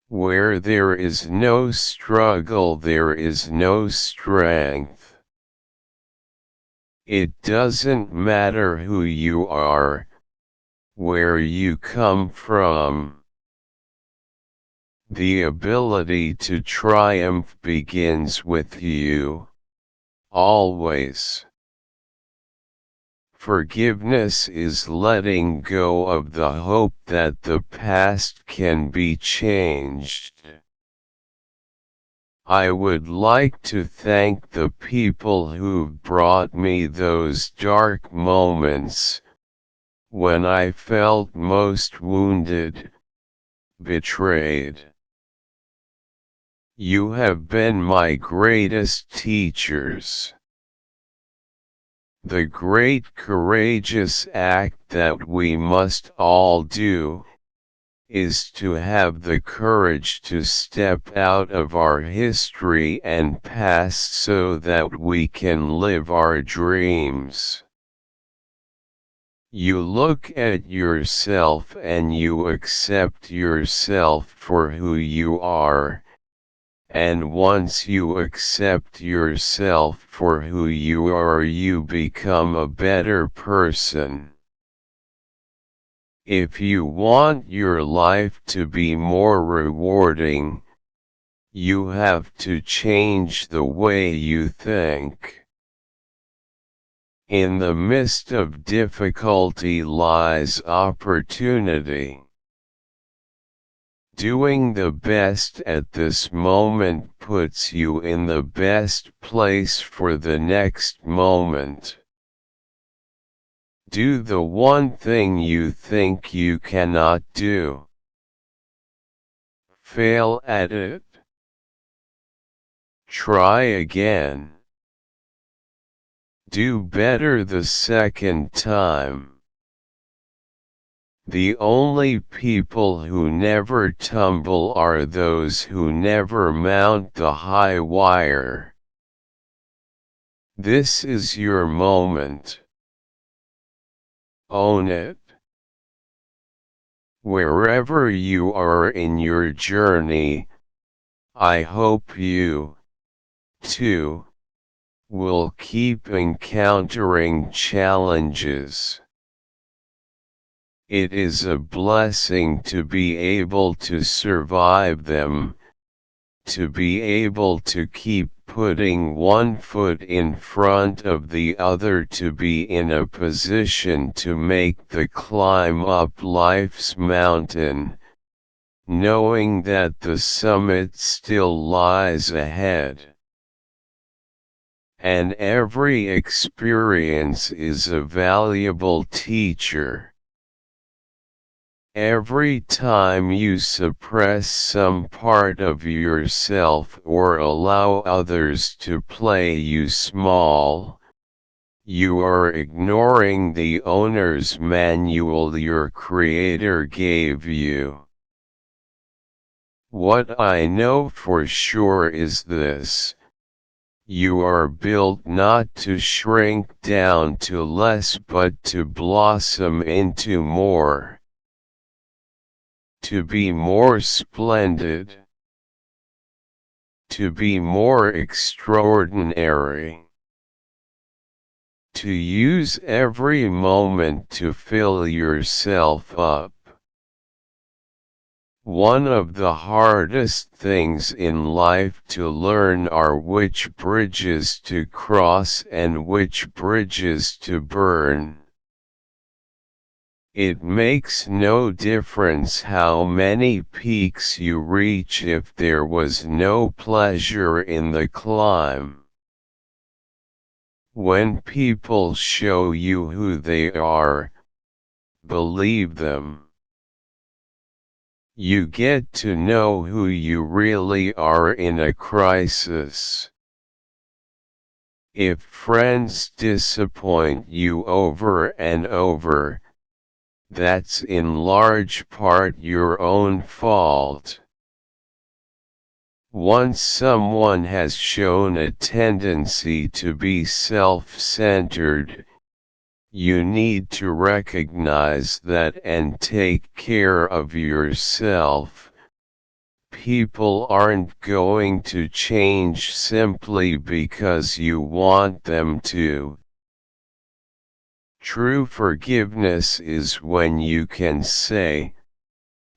Where there is no struggle, there is no strength. It doesn't matter who you are, where you come from. The ability to triumph begins with you, always. Forgiveness is letting go of the hope that the past can be changed. I would like to thank the people who've brought me those dark moments, when I felt most wounded, betrayed. You have been my greatest teachers. The great courageous act that we must all do, is to have the courage to step out of our history and past so that we can live our dreams. You look at yourself and you accept yourself for who you are. And once you accept yourself for who you are, you become a better person. If you want your life to be more rewarding, you have to change the way you think. In the midst of difficulty lies opportunity. Doing the best at this moment puts you in the best place for the next moment. Do the one thing you think you cannot do. Fail at it. Try again. Do better the second time. The only people who never tumble are those who never mount the high wire. This is your moment. Own it. Wherever you are in your journey, I hope you, too, will keep encountering challenges. It is a blessing to be able to survive them, to be able to keep putting one foot in front of the other, to be in a position to make the climb up life's mountain, knowing that the summit still lies ahead. And every experience is a valuable teacher. Every time you suppress some part of yourself or allow others to play you small, you are ignoring the owner's manual your Creator gave you. What I know for sure is this: you are built not to shrink down to less but to blossom into more. To be more splendid. To be more extraordinary. To use every moment to fill yourself up. One of the hardest things in life to learn are which bridges to cross and which bridges to burn. It makes no difference how many peaks you reach if there was no pleasure in the climb. When people show you who they are, believe them. You get to know who you really are in a crisis. If friends disappoint you over and over, that's in large part your own fault. Once someone has shown a tendency to be self-centered, you need to recognize that and take care of yourself. people aren't going to change simply because you want them to. True forgiveness is when you can say,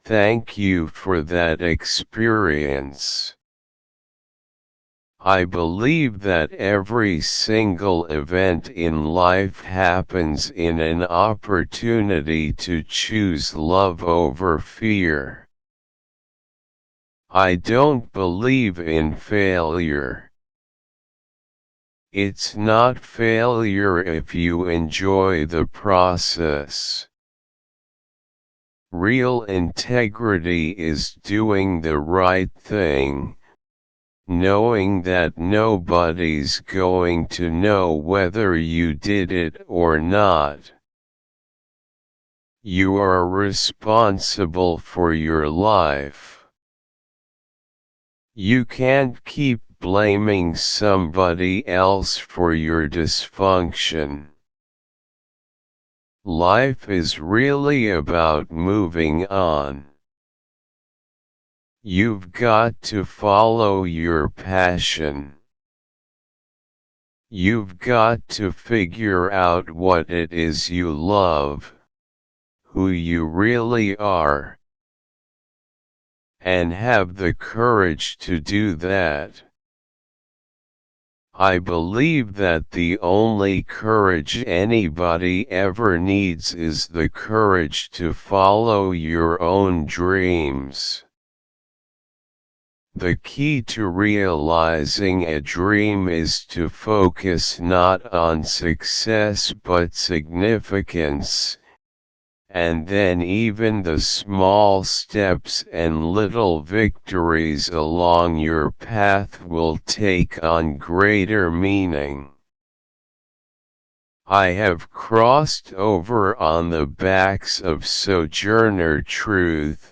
"Thank you for that experience." I believe that every single event in life happens in an opportunity to choose love over fear. I don't believe in failure. It's not failure if you enjoy the process. Real integrity is doing the right thing, knowing that nobody's going to know whether you did it or not. You are responsible for your life. You can't keep blaming somebody else for your dysfunction. Life is really about moving on. You've got to follow your passion. You've got to figure out what it is you love, who you really are, and have the courage to do that. I believe that the only courage anybody ever needs is the courage to follow your own dreams. The key to realizing a dream is to focus not on success but significance, and then even the small steps and little victories along your path will take on greater meaning. I have crossed over on the backs of Sojourner Truth,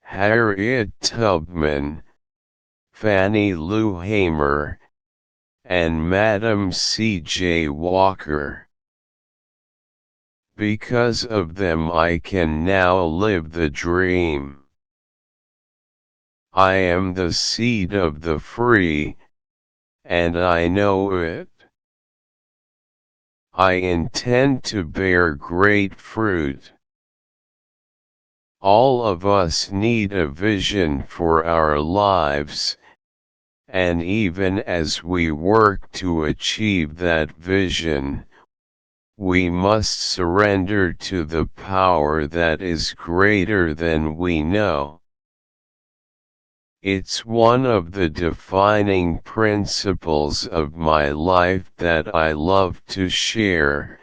Harriet Tubman, Fannie Lou Hamer, and Madam C.J. Walker. Because of them I can now live the dream. I am the seed of the free, and I know it. I intend to bear great fruit. All of us need a vision for our lives, and even as we work to achieve that vision, we must surrender to the power that is greater than we know. It's one of the defining principles of my life that I love to share.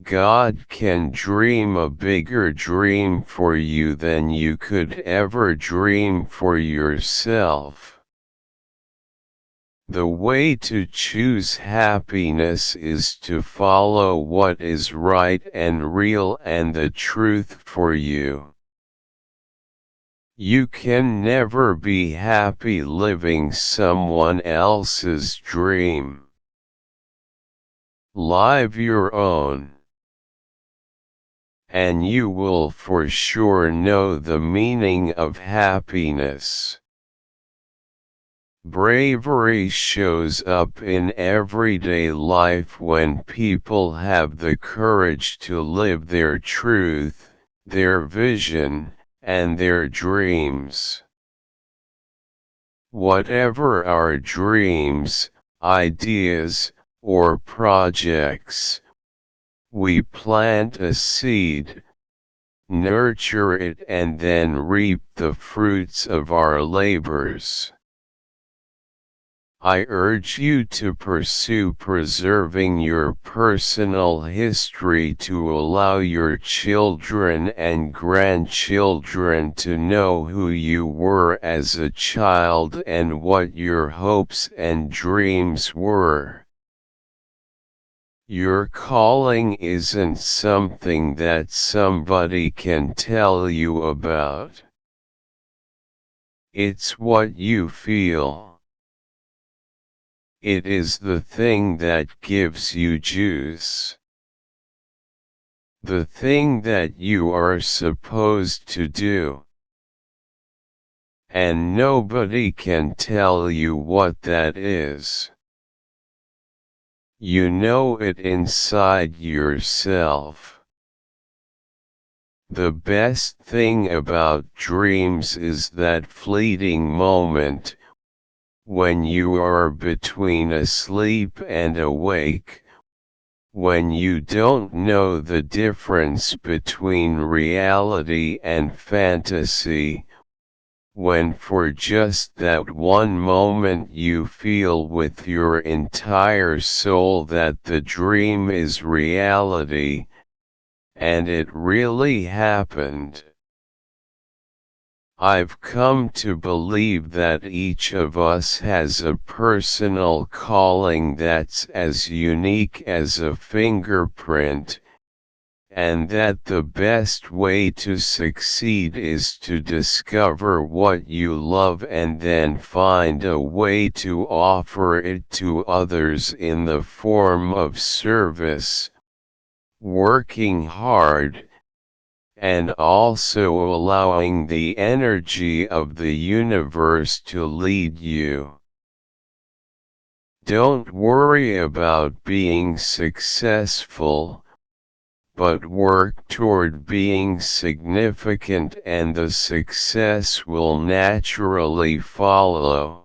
God can dream a bigger dream for you than you could ever dream for yourself. The way to choose happiness is to follow what is right and real and the truth for you. You can never be happy living someone else's dream. Live your own, and you will for sure know the meaning of happiness. Bravery shows up in everyday life when people have the courage to live their truth, their vision, and their dreams. Whatever our dreams, ideas, or projects, we plant a seed, nurture it, and then reap the fruits of our labors. I urge you to pursue preserving your personal history to allow your children and grandchildren to know who you were as a child and what your hopes and dreams were. Your calling isn't something that somebody can tell you about. It's what you feel. It is the thing that gives you juice. The thing that you are supposed to do. and nobody can tell you what that is. You know it inside yourself. The best thing about dreams is that fleeting moment, when you are between asleep and awake, when you don't know the difference between reality and fantasy, when for just that one moment you feel with your entire soul that the dream is reality, and it really happened. I've come to believe that each of us has a personal calling that's as unique as a fingerprint, and that the best way to succeed is to discover what you love and then find a way to offer it to others in the form of service, working hard, and also allowing the energy of the universe to lead you. Don't worry about being successful, but work toward being significant, and the success will naturally follow.